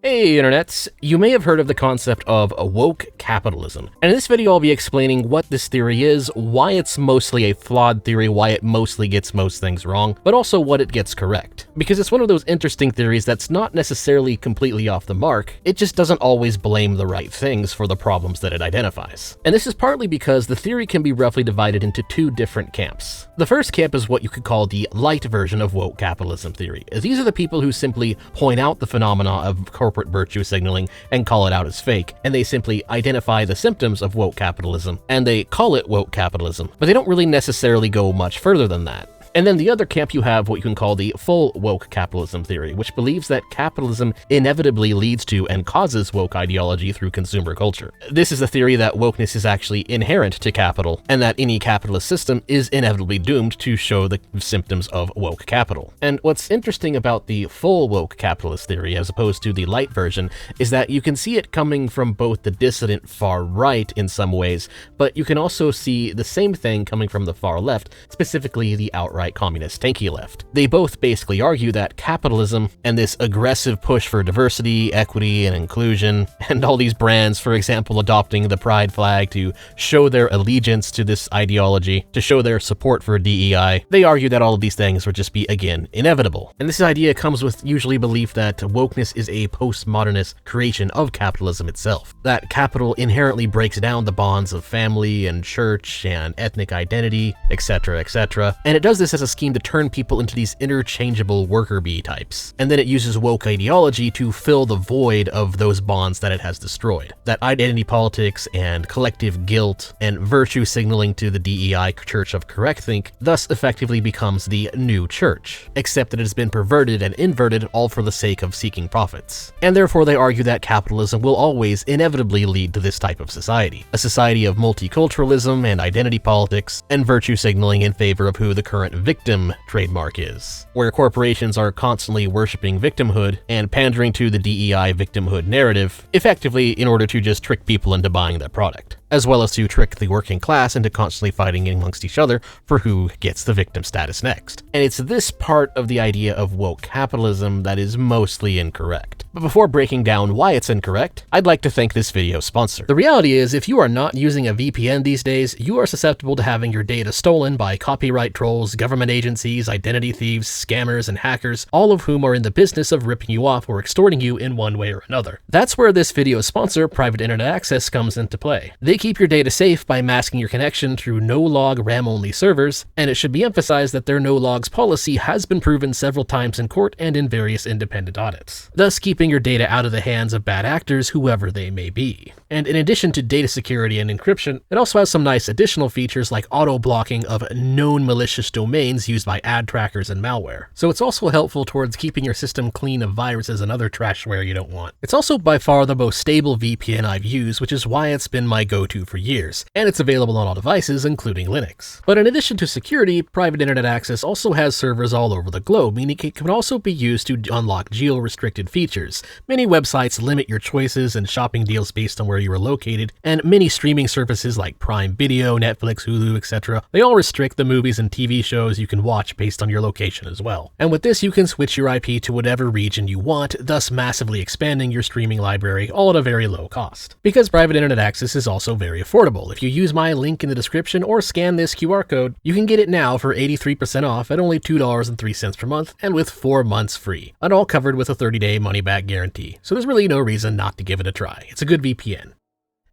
Hey internets, you may have heard of the concept of woke capitalism. And in this video I'll be explaining what this theory is, why it's mostly a flawed theory, why it mostly gets most things wrong, but also what it gets correct. Because it's one of those interesting theories that's not necessarily completely off the mark, it just doesn't always blame the right things for the problems that it identifies. And this is partly because the theory can be roughly divided into two different camps. The first camp is what you could call the light version of woke capitalism theory. These are the people who simply point out the phenomena of corporate virtue signaling and call it out as fake, and they simply identify the symptoms of woke capitalism and they call it woke capitalism, but they don't really necessarily go much further than that. And then the other camp, you have what you can call the full woke capitalism theory, which believes that capitalism inevitably leads to and causes woke ideology through consumer culture. This is the theory that wokeness is actually inherent to capital, and that any capitalist system is inevitably doomed to show the symptoms of woke capital. And what's interesting about the full woke capitalist theory, as opposed to the light version, is that you can see it coming from both the dissident far right in some ways, but you can also see the same thing coming from the far left, specifically the outright communist tanky left. They both basically argue that capitalism and this aggressive push for diversity, equity, and inclusion, and all these brands, for example, adopting the pride flag to show their allegiance to this ideology, to show their support for DEI, they argue that all of these things would just be, again, inevitable. And this idea comes with usually belief that wokeness is a postmodernist creation of capitalism itself, that capital inherently breaks down the bonds of family and church and ethnic identity, etc., etc., and it does this as a scheme to turn people into these interchangeable worker bee types. And then it uses woke ideology to fill the void of those bonds that it has destroyed. That identity politics and collective guilt and virtue signaling to the DEI Church of Correctthink thus effectively becomes the new church, except that it has been perverted and inverted all for the sake of seeking profits. And therefore they argue that capitalism will always inevitably lead to this type of society, a society of multiculturalism and identity politics and virtue signaling in favor of who the current victim trademark is, where corporations are constantly worshipping victimhood and pandering to the DEI victimhood narrative, effectively in order to just trick people into buying their product, as well as to trick the working class into constantly fighting amongst each other for who gets the victim status next. And it's this part of the idea of woke capitalism that is mostly incorrect. But before breaking down why it's incorrect, I'd like to thank this video's sponsor. The reality is, if you are not using a VPN these days, you are susceptible to having your data stolen by copyright trolls, government agencies, identity thieves, scammers, and hackers, all of whom are in the business of ripping you off or extorting you in one way or another. That's where this video's sponsor, Private Internet Access, comes into play. They keep your data safe by masking your connection through no-log RAM-only servers, and it should be emphasized that their no-logs policy has been proven several times in court and in various independent audits, thus keeping your data out of the hands of bad actors, whoever they may be. And in addition to data security and encryption, it also has some nice additional features like auto-blocking of known malicious domains used by ad trackers and malware. So it's also helpful towards keeping your system clean of viruses and other trashware you don't want. It's also by far the most stable VPN I've used, which is why it's been my go-to for years, and it's available on all devices, including Linux. But in addition to security, Private Internet Access also has servers all over the globe, meaning it can also be used to unlock geo-restricted features. Many websites limit your choices and shopping deals based on where you are located, and many streaming services like Prime Video, Netflix, Hulu, etc., they all restrict the movies and TV shows you can watch based on your location as well. And with this, you can switch your IP to whatever region you want, thus massively expanding your streaming library, all at a very low cost. Because Private Internet Access is also very affordable. If you use my link in the description or scan this QR code, you can get it now for 83% off at only $2.03 per month and with 4 months free, and all covered with a 30-day money-back guarantee. So there's really no reason not to give it a try. It's a good VPN.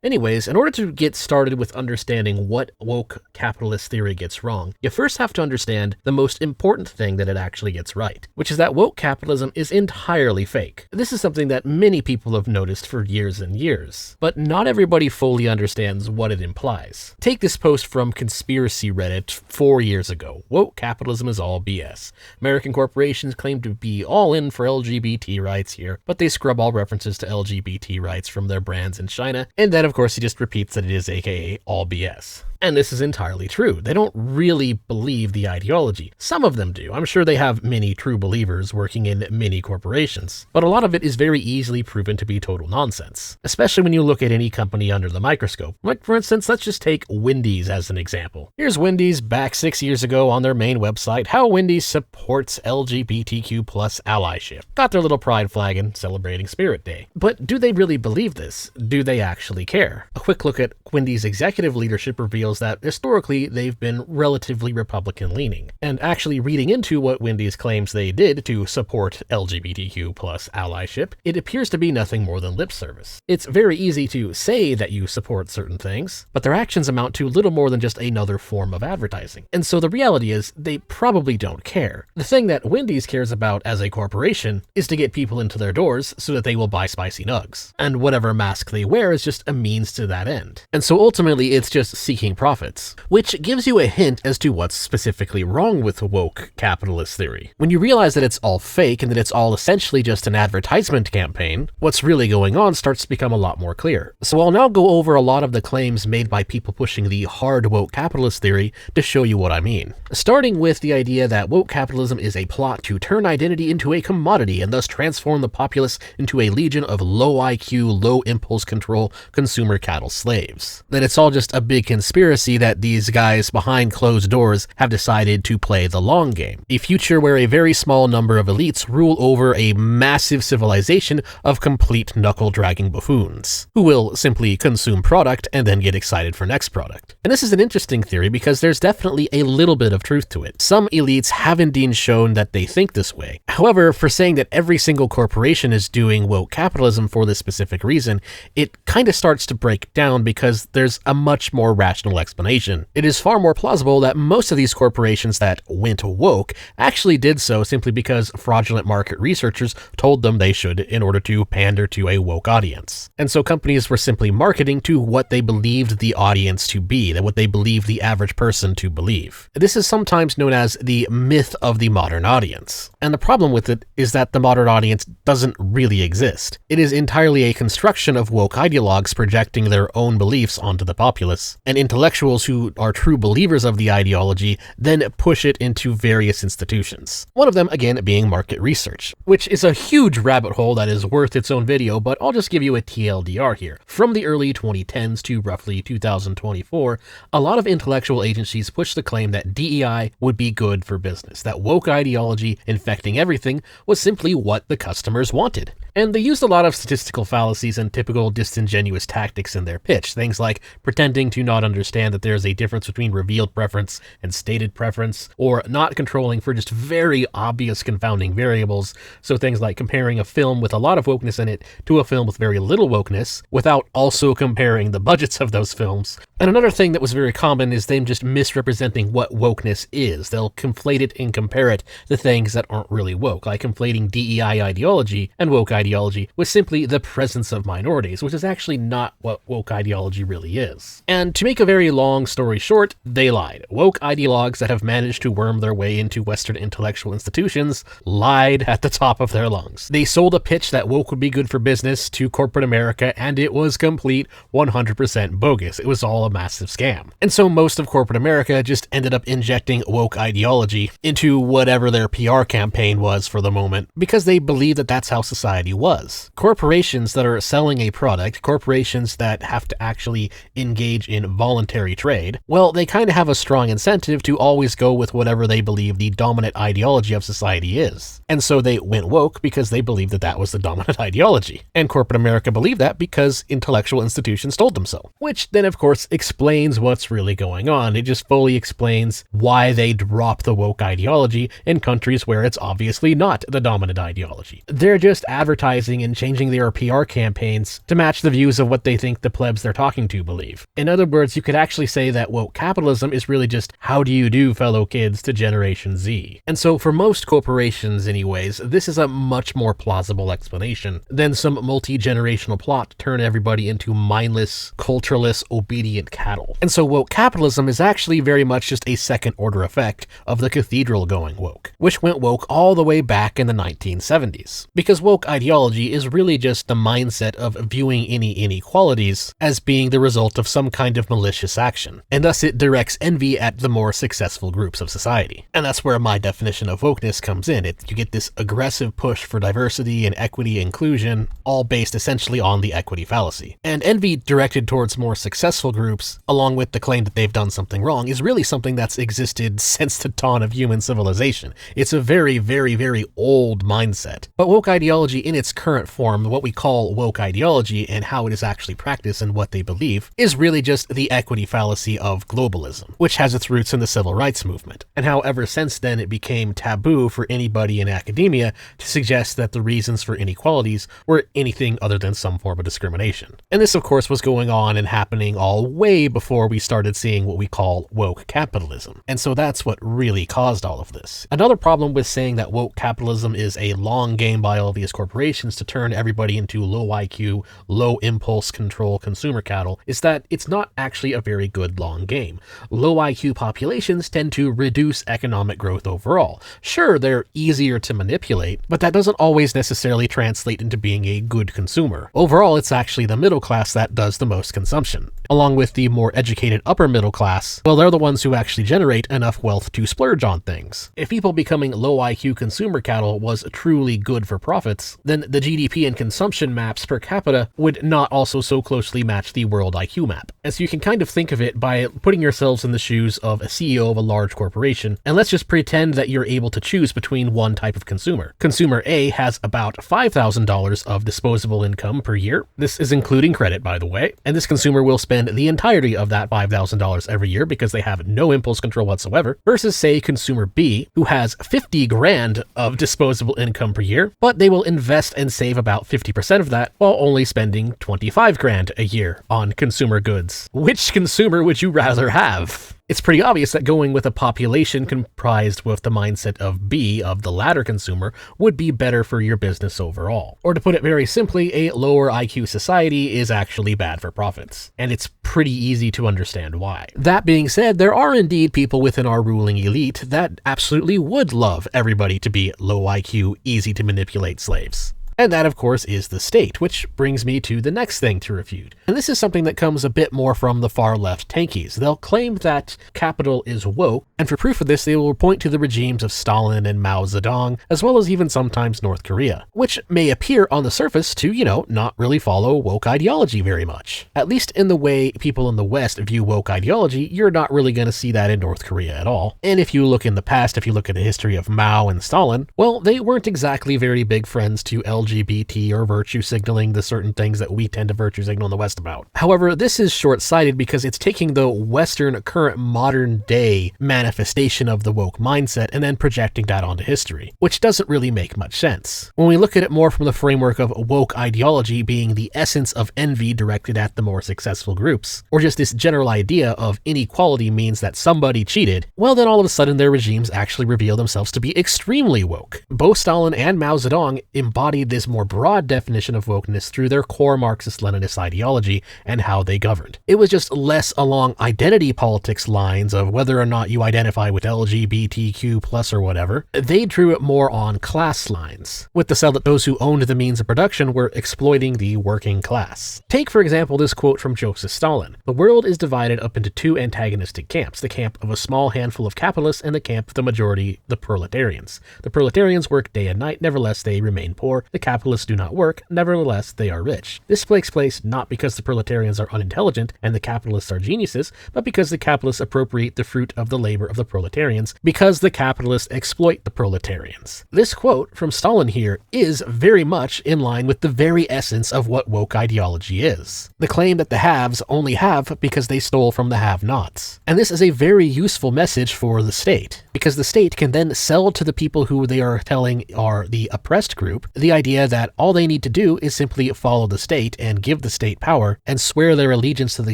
Anyways, in order to get started with understanding what woke capitalist theory gets wrong, you first have to understand the most important thing that it actually gets right, which is that woke capitalism is entirely fake. This is something that many people have noticed for years and years, but not everybody fully understands what it implies. Take this post from Conspiracy Reddit 4 years ago. Woke capitalism is all BS. American corporations claim to be all in for LGBT rights here, but they scrub all references to LGBT rights from their brands in China, and then of course he just repeats that it is aka all BS. And this is entirely true. They don't really believe the ideology. Some of them do. I'm sure they have many true believers working in many corporations. But a lot of it is very easily proven to be total nonsense, especially when you look at any company under the microscope. Like, for instance, let's just take Wendy's as an example. Here's Wendy's back 6 years ago on their main website, how Wendy's supports LGBTQ plus allyship. Got their little pride flag and celebrating Spirit Day. But do they really believe this? Do they actually care? A quick look at Wendy's executive leadership reveals that historically they've been relatively Republican leaning. And actually reading into what Wendy's claims they did to support LGBTQ plus allyship, it appears to be nothing more than lip service. It's very easy to say that you support certain things, but their actions amount to little more than just another form of advertising. And so the reality is they probably don't care. The thing that Wendy's cares about as a corporation is to get people into their doors so that they will buy spicy nugs. And whatever mask they wear is just a means to that end. And so ultimately it's just seeking profits, which gives you a hint as to what's specifically wrong with woke capitalist theory. When you realize that it's all fake and that it's all essentially just an advertisement campaign, what's really going on starts to become a lot more clear. So I'll now go over a lot of the claims made by people pushing the hard woke capitalist theory to show you what I mean. Starting with the idea that woke capitalism is a plot to turn identity into a commodity and thus transform the populace into a legion of low IQ, low impulse control consumer cattle slaves. That it's all just a big conspiracy that these guys behind closed doors have decided to play the long game. A future where a very small number of elites rule over a massive civilization of complete knuckle-dragging buffoons, who will simply consume product and then get excited for next product. And this is an interesting theory because there's definitely a little bit of truth to it. Some elites have indeed shown that they think this way. However, for saying that every single corporation is doing woke capitalism for this specific reason, it kind of starts to break down because there's a much more rational explanation. It is far more plausible that most of these corporations that went woke actually did so simply because fraudulent market researchers told them they should in order to pander to a woke audience. And so companies were simply marketing to what they believed the audience to be, that what they believed the average person to believe. This is sometimes known as the myth of the modern audience. And the problem with it is that the modern audience doesn't really exist. It is entirely a construction of woke ideologues projecting their own beliefs onto the populace, and intellectuals who are true believers of the ideology then push it into various institutions. One of them, again, being market research, which is a huge rabbit hole that is worth its own video, but I'll just give you a TLDR here. From the early 2010s to roughly 2024, a lot of intellectual agencies pushed the claim that DEI would be good for business, that woke ideology infecting everything was simply what the customers wanted. And they used a lot of statistical fallacies and typical disingenuous tactics in their pitch, things like pretending to not understand that there is a difference between revealed preference and stated preference, or not controlling for just very obvious confounding variables, so things like comparing a film with a lot of wokeness in it to a film with very little wokeness, without also comparing the budgets of those films. And another thing that was very common is them just misrepresenting what wokeness is. They'll conflate it and compare it to things that aren't really woke, like conflating DEI ideology and woke ideology with simply the presence of minorities, which is actually not what woke ideology really is. And to make a very long story short, they lied. Woke ideologues that have managed to worm their way into Western intellectual institutions lied at the top of their lungs. They sold a pitch that woke would be good for business to corporate America, and it was complete 100% bogus. It was all a massive scam. And so most of corporate America just ended up injecting woke ideology into whatever their PR campaign was for the moment, because they believed that that's how society was. Corporations that are selling a product, corporations that have to actually engage in voluntary trade, well, they kind of have a strong incentive to always go with whatever they believe the dominant ideology of society is. And so they went woke because they believed that that was the dominant ideology. And corporate America believed that because intellectual institutions told them so. Which then, of course, explains what's really going on. It just fully explains why they drop the woke ideology in countries where it's obviously not the dominant ideology. They're just advertising and changing their PR campaigns to match the views of what they think the plebs they're talking to believe. In other words, you could actually say that woke capitalism is really just how do you do, fellow kids, to Generation Z. And so for most corporations anyways, this is a much more plausible explanation than some multi-generational plot to turn everybody into mindless, cultureless, obedient manipulate cattle. And so woke capitalism is actually very much just a second-order effect of the cathedral going woke, which went woke all the way back in the 1970s. Because woke ideology is really just the mindset of viewing any inequalities as being the result of some kind of malicious action, and thus it directs envy at the more successful groups of society. And that's where my definition of wokeness comes in. You get this aggressive push for diversity and equity and inclusion, all based essentially on the equity fallacy. And envy directed towards more successful groups, along with the claim that they've done something wrong, is really something that's existed since the dawn of human civilization. It's a very, very, very old mindset. But woke ideology in its current form, what we call woke ideology and how it is actually practiced and what they believe, is really just the equity fallacy of globalism, which has its roots in the civil rights movement, and how ever since then it became taboo for anybody in academia to suggest that the reasons for inequalities were anything other than some form of discrimination. And this, of course, was going on and happening all way before we started seeing what we call woke capitalism. And so that's what really caused all of this. Another problem with saying that woke capitalism is a long game by all these corporations to turn everybody into low IQ, low impulse control consumer cattle is that it's not actually a very good long game. Low IQ populations tend to reduce economic growth overall. Sure, they're easier to manipulate, but that doesn't always necessarily translate into being a good consumer. Overall, it's actually the middle class that does the most consumption. Along with the more educated upper middle class, well, they're the ones who actually generate enough wealth to splurge on things. If people becoming low IQ consumer cattle was truly good for profits, then the GDP and consumption maps per capita would not also so closely match the world IQ map. And so you can kind of think of it by putting yourselves in the shoes of a CEO of a large corporation, and let's just pretend that you're able to choose between one type of consumer. Consumer A has about $5,000 of disposable income per year. This is including credit, by the way, and this consumer will spend the entirety of that $5,000 every year because they have no impulse control whatsoever, versus, say, consumer B, who has 50 grand of disposable income per year, but they will invest and save about 50% of that while only spending 25 grand a year on consumer goods. Which consumer would you rather have? It's pretty obvious that going with a population comprised with the mindset of B, of the latter consumer, would be better for your business overall. Or to put it very simply, a lower IQ society is actually bad for profits. And it's pretty easy to understand why. That being said, there are indeed people within our ruling elite that absolutely would love everybody to be low IQ, easy to manipulate slaves. And that, of course, is the state, which brings me to the next thing to refute. And this is something that comes a bit more from the far-left tankies. They'll claim that capital is woke, and for proof of this, they will point to the regimes of Stalin and Mao Zedong, as well as even sometimes North Korea, which may appear on the surface to, not really follow woke ideology very much. At least in the way people in the West view woke ideology, you're not really going to see that in North Korea at all. And if you look in the past, if you look at the history of Mao and Stalin, well, they weren't exactly very big friends to LGBT or virtue signaling, the certain things that we tend to virtue signal in the West about. However, this is short-sighted because it's taking the Western current modern day manifestation of the woke mindset and then projecting that onto history, which doesn't really make much sense. When we look at it more from the framework of woke ideology being the essence of envy directed at the more successful groups, or just this general idea of inequality means that somebody cheated, well then all of a sudden their regimes actually reveal themselves to be extremely woke. Both Stalin and Mao Zedong embodied this more broad definition of wokeness through their core Marxist-Leninist ideology and how they governed. It was just less along identity politics lines of whether or not you identify with LGBTQ plus or whatever. They drew it more on class lines, with the sell that those who owned the means of production were exploiting the working class. Take, for example, this quote from Joseph Stalin. "The world is divided up into two antagonistic camps, the camp of a small handful of capitalists and the camp of the majority, the proletarians. The proletarians work day and night, nevertheless they remain poor. The capitalists do not work, nevertheless they are rich. This takes place not because the proletarians are unintelligent and the capitalists are geniuses, but because the capitalists appropriate the fruit of the labor of the proletarians, because the capitalists exploit the proletarians." This quote from Stalin here is very much in line with the very essence of what woke ideology is. The claim that the haves only have because they stole from the have-nots. And this is a very useful message for the state, because the state can then sell to the people who they are telling are the oppressed group the idea idea that all they need to do is simply follow the state and give the state power and swear their allegiance to the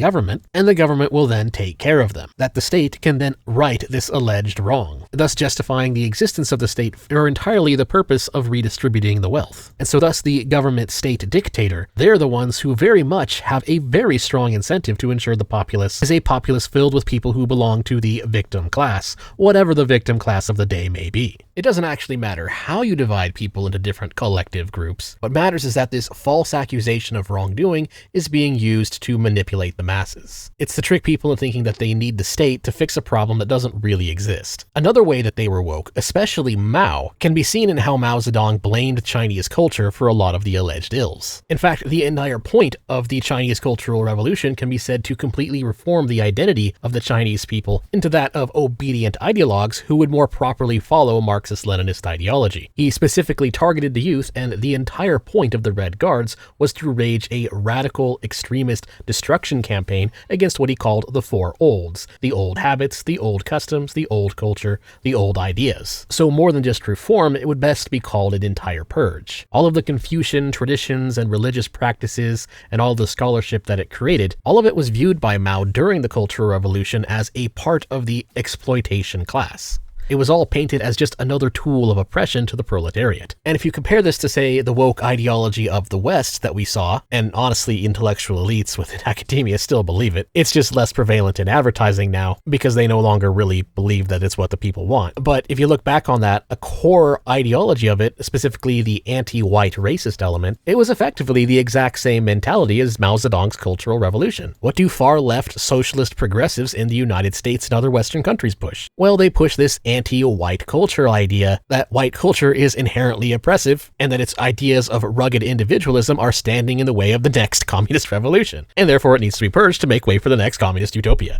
government, and the government will then take care of them. That the state can then right this alleged wrong, thus justifying the existence of the state for entirely the purpose of redistributing the wealth. And so thus the government state dictator, they're the ones who very much have a very strong incentive to ensure the populace is a populace filled with people who belong to the victim class, whatever the victim class of the day may be. It doesn't actually matter how you divide people into different collective groups. What matters is that this false accusation of wrongdoing is being used to manipulate the masses. It's to trick people into thinking that they need the state to fix a problem that doesn't really exist. Another way that they were woke, especially Mao, can be seen in how Mao Zedong blamed Chinese culture for a lot of the alleged ills. In fact, the entire point of the Chinese Cultural Revolution can be said to completely reform the identity of the Chinese people into that of obedient ideologues who would more properly follow Marxist-Leninist ideology. He specifically targeted the youth, and the entire point of the Red Guards was to wage a radical, extremist destruction campaign against what he called the Four Olds: the old habits, the old customs, the old culture, the old ideas. So more than just reform, it would best be called an entire purge. All of the Confucian traditions and religious practices and all the scholarship that it created, all of it was viewed by Mao during the Cultural Revolution as a part of the exploitation class. It was all painted as just another tool of oppression to the proletariat. And if you compare this to, say, the woke ideology of the West that we saw, and honestly intellectual elites within academia still believe it, it's just less prevalent in advertising now because they no longer really believe that it's what the people want. But if you look back on that, a core ideology of it, specifically the anti-white racist element, it was effectively the exact same mentality as Mao Zedong's Cultural Revolution. What do far-left socialist progressives in the United States and other Western countries push? Well, they push this anti-white culture idea that white culture is inherently oppressive and that its ideas of rugged individualism are standing in the way of the next communist revolution, and therefore it needs to be purged to make way for the next communist utopia.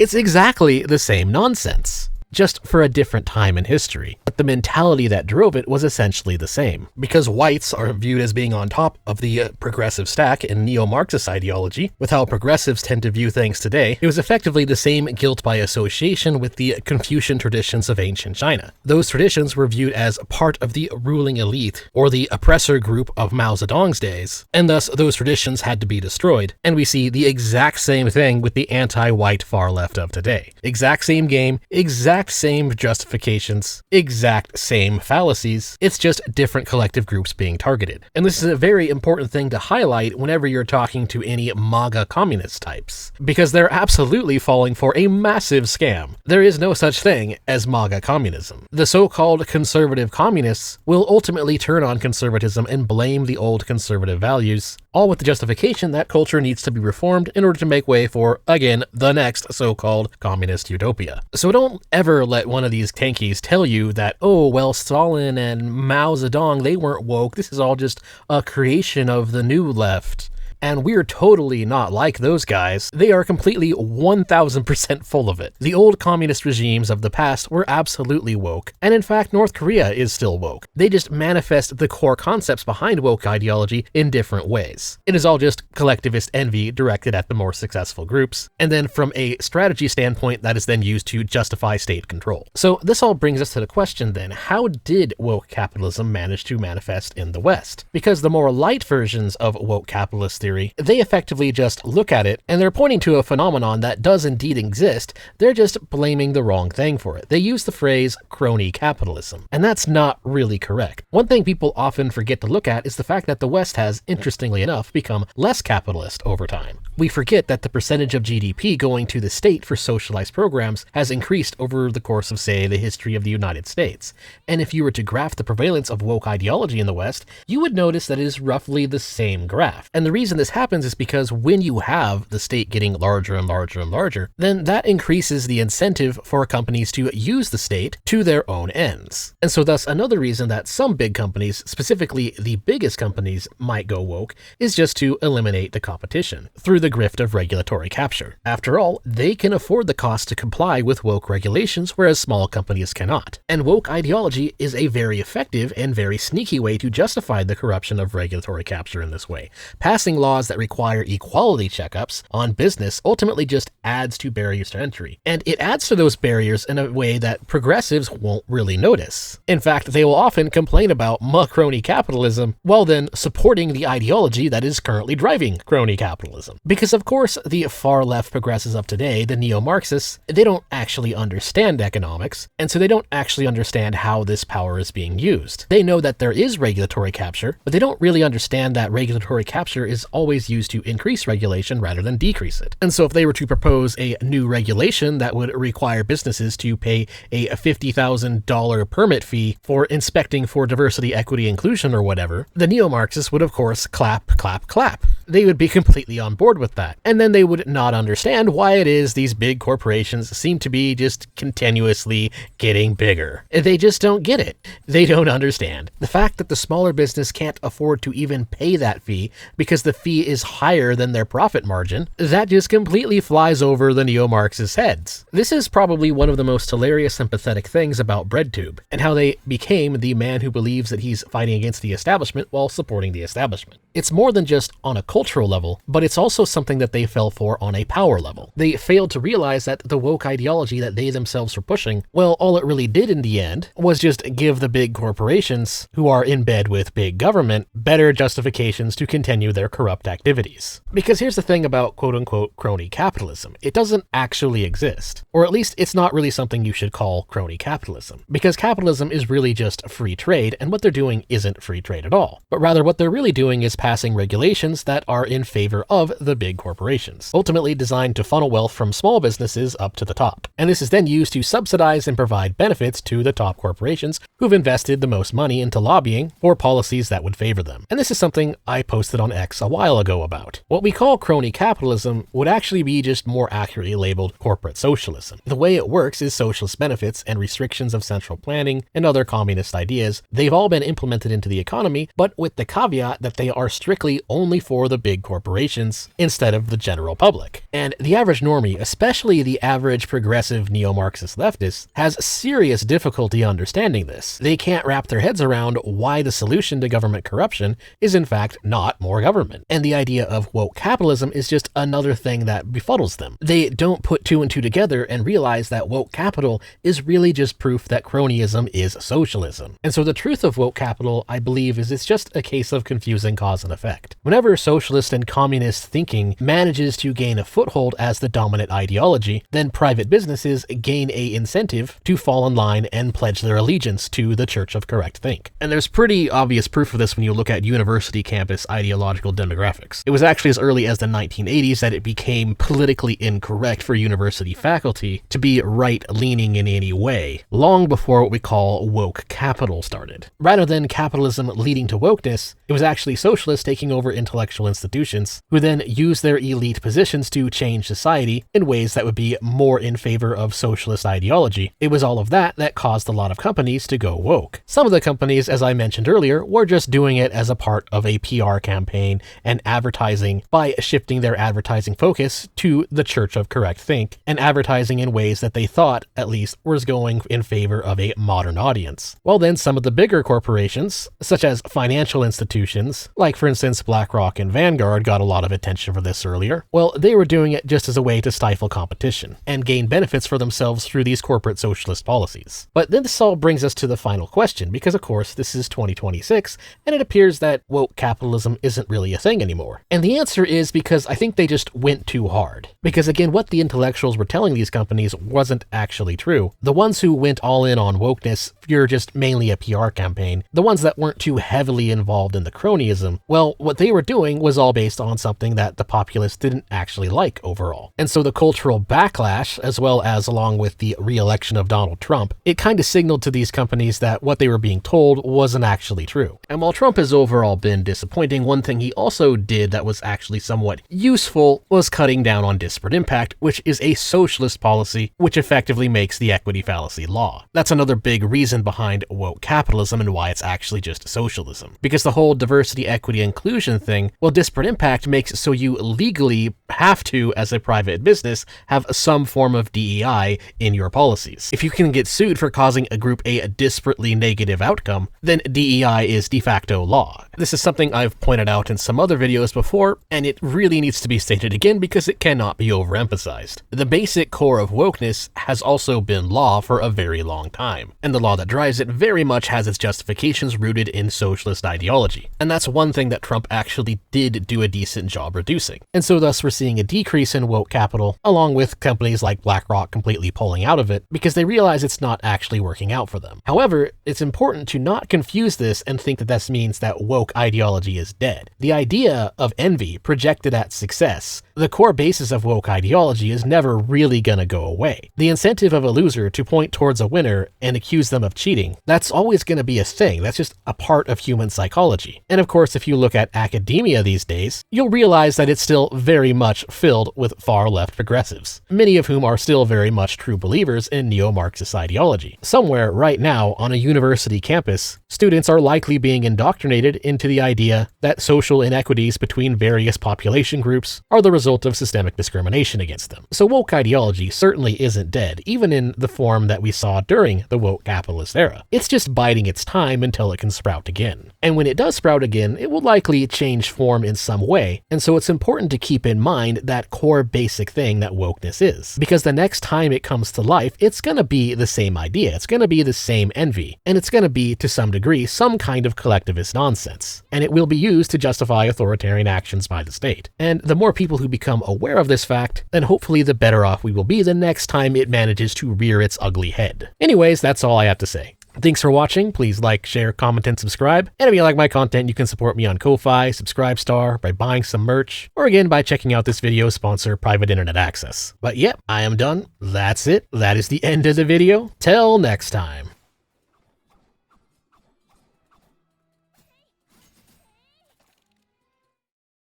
It's exactly the same nonsense, just for a different time in history. But the mentality that drove it was essentially the same. Because whites are viewed as being on top of the progressive stack in neo-Marxist ideology, with how progressives tend to view things today, it was effectively the same guilt by association with the Confucian traditions of ancient China. Those traditions were viewed as part of the ruling elite, or the oppressor group of Mao Zedong's days, and thus those traditions had to be destroyed. And we see the exact same thing with the anti-white far left of today. Exact same game, exact same justifications, exact same fallacies. It's just different collective groups being targeted. And this is a very important thing to highlight whenever you're talking to any MAGA communist types, because they're absolutely falling for a massive scam. There is no such thing as MAGA communism. The so-called conservative communists will ultimately turn on conservatism and blame the old conservative values, all with the justification that culture needs to be reformed in order to make way for, again, the next so-called communist utopia. So don't ever let one of these tankies tell you that, oh, well, Stalin and Mao Zedong, they weren't woke. This is all just a creation of the new left. And we're totally not like those guys. They are completely 1000% full of it. The old communist regimes of the past were absolutely woke, and in fact North Korea is still woke. They just manifest the core concepts behind woke ideology in different ways. It is all just collectivist envy directed at the more successful groups, and then from a strategy standpoint that is then used to justify state control. So this all brings us to the question then, how did woke capitalism manage to manifest in the West? Because the more light versions of woke capitalist theory, they effectively just look at it and they're pointing to a phenomenon that does indeed exist. They're just blaming the wrong thing for it. They use the phrase crony capitalism, and that's not really correct. One thing people often forget to look at is the fact that the West has, interestingly enough, become less capitalist over time. We forget that the percentage of GDP going to the state for socialized programs has increased over the course of, say, the history of the United States. And if you were to graph the prevalence of woke ideology in the West, you would notice that it is roughly the same graph. And the reason this happens is because when you have the state getting larger and larger and larger, then that increases the incentive for companies to use the state to their own ends. And so thus another reason that some big companies, specifically the biggest companies, might go woke is just to eliminate the competition. Through the grift of regulatory capture. After all, they can afford the cost to comply with woke regulations, whereas small companies cannot. And woke ideology is a very effective and very sneaky way to justify the corruption of regulatory capture in this way. Passing laws that require equality checkups on business ultimately just adds to barriers to entry. And it adds to those barriers in a way that progressives won't really notice. In fact, they will often complain about crony capitalism while then supporting the ideology that is currently driving crony capitalism. Because of course, the far left progressives of today, the neo-Marxists, they don't actually understand economics, and so they don't actually understand how this power is being used. They know that there is regulatory capture, but they don't really understand that regulatory capture is always used to increase regulation rather than decrease it. And so if they were to propose a new regulation that would require businesses to pay a $50,000 permit fee for inspecting for diversity, equity, inclusion, or whatever, the neo-Marxists would of course clap, clap, clap. They would be completely on board with that. And then they would not understand why it is these big corporations seem to be just continuously getting bigger. They just don't get it. They don't understand. The fact that the smaller business can't afford to even pay that fee because the fee is higher than their profit margin, that just completely flies over the neo-Marxists' heads. This is probably one of the most hilarious and pathetic things about BreadTube, and how they became the man who believes that he's fighting against the establishment while supporting the establishment. It's more than just on a cultural level, but it's also something that they fell for on a power level. They failed to realize that the woke ideology that they themselves were pushing, well, all it really did in the end was just give the big corporations, who are in bed with big government, better justifications to continue their corrupt activities. Because here's the thing about quote-unquote crony capitalism. It doesn't actually exist. Or at least it's not really something you should call crony capitalism. Because capitalism is really just free trade, and what they're doing isn't free trade at all. But rather what they're really doing is passing regulations that are in favor of the big corporations, ultimately designed to funnel wealth from small businesses up to the top. And this is then used to subsidize and provide benefits to the top corporations who've invested the most money into lobbying for policies that would favor them. And this is something I posted on X a while ago about. What we call crony capitalism would actually be just more accurately labeled corporate socialism. The way it works is socialist benefits and restrictions of central planning and other communist ideas. They've all been implemented into the economy, but with the caveat that they are strictly only for the big corporations instead of the general public. And the average normie, especially the average progressive neo-Marxist leftist, has serious difficulty understanding this. They can't wrap their heads around why the solution to government corruption is in fact not more government. And the idea of woke capitalism is just another thing that befuddles them. They don't put two and two together and realize that woke capital is really just proof that cronyism is socialism. And so the truth of woke capital, I believe, is it's just a case of confusing cause and effect. Whenever socialist and communist thinking manages to gain a foothold as the dominant ideology, then private businesses gain an incentive to fall in line and pledge their allegiance to the Church of Correct Think. And there's pretty obvious proof of this when you look at university campus ideological demographics. It was actually as early as the 1980s that it became politically incorrect for university faculty to be right-leaning in any way, long before what we call woke capital started. Rather than capitalism leading to wokeness, it was actually socialists taking over intellectual institutions, who then used their elite positions to change society in ways that would be more in favor of socialist ideology. It was all of that that caused a lot of companies to go woke. Some of the companies, as I mentioned earlier, were just doing it as a part of a PR campaign and advertising by shifting their advertising focus to the Church of Correct Think and advertising in ways that they thought, at least, was going in favor of a modern audience. While then some of the bigger corporations, such as financial institutions, like for instance BlackRock and Vanguard got a lot of attention for this earlier, well, they were doing it just as a way to stifle competition and gain benefits for themselves through these corporate socialist policies. But then this all brings us to the final question, because of course this is 2026, and it appears that woke capitalism isn't really a thing anymore. And the answer is because I think they just went too hard. Because again, what the intellectuals were telling these companies wasn't actually true. The ones who went all in on wokeness, you're just mainly a PR campaign. The ones that weren't too heavily involved in the cronyism, well, what they were doing was all based on something that the populace didn't actually like overall. And so the cultural backlash, as well as along with the re-election of Donald Trump, it kind of signaled to these companies that what they were being told wasn't actually true. And while Trump has overall been disappointing, one thing he also did that was actually somewhat useful was cutting down on disparate impact, which is a socialist policy which effectively makes the equity fallacy law. That's another big reason behind woke capitalism and why it's actually just socialism. Because the whole diversity, equity, inclusion thing, well, disparate impact makes it so you legally have to, as a private business, have some form of DEI in your policies. If you can get sued for causing a group a disparately negative outcome, then DEI is de facto law. This is something I've pointed out in some other videos before, and it really needs to be stated again because it cannot be overemphasized. The basic core of wokeness has also been law for a very long time, and the law that drives it very much has its justifications rooted in socialist ideology. And that's one thing that Trump actually did do a decent job reducing. And so thus we're seeing a decrease in woke capital, along with companies like BlackRock completely pulling out of it because they realize it's not actually working out for them. However, it's important to not confuse this and think that this means that woke ideology is dead. The idea of envy projected at success, the core basis of woke ideology, is never really gonna go away. The incentive of a loser to point towards a winner and accuse them of cheating, that's always gonna be a thing. That's just a part of human psychology. And of course, if you look at academia these days, you'll realize that it's still very much filled with far left progressives, many of whom are still very much true believers in neo-Marxist ideology. Somewhere right now on a university campus, students are likely being indoctrinated into the idea that social inequities between various population groups are the result of systemic discrimination against them. So woke ideology certainly isn't dead, even in the form that we saw during the woke capitalist era. It's just biding its time until it can sprout again. And when it does sprout again, it will likely change form in some way, and so it's important to keep in mind that core basic thing that wokeness is. Because the next time it comes to life, it's gonna be the same idea, it's gonna be the same envy, and it's gonna be, to some degree, some kind of collectivist nonsense. And it will be used to justify authoritarian actions by the state. And the more people who become aware of this fact, then hopefully the better off we will be the next time it manages to rear its ugly head. Anyways, that's all I have to say. Thanks for watching. Please like, share, comment, and subscribe. And if you like my content, you can support me on Ko-Fi, Subscribestar, by buying some merch, or again by checking out this video's sponsor, Private Internet Access. But yep, I am done. That's it. That is the end of the video. Till next time.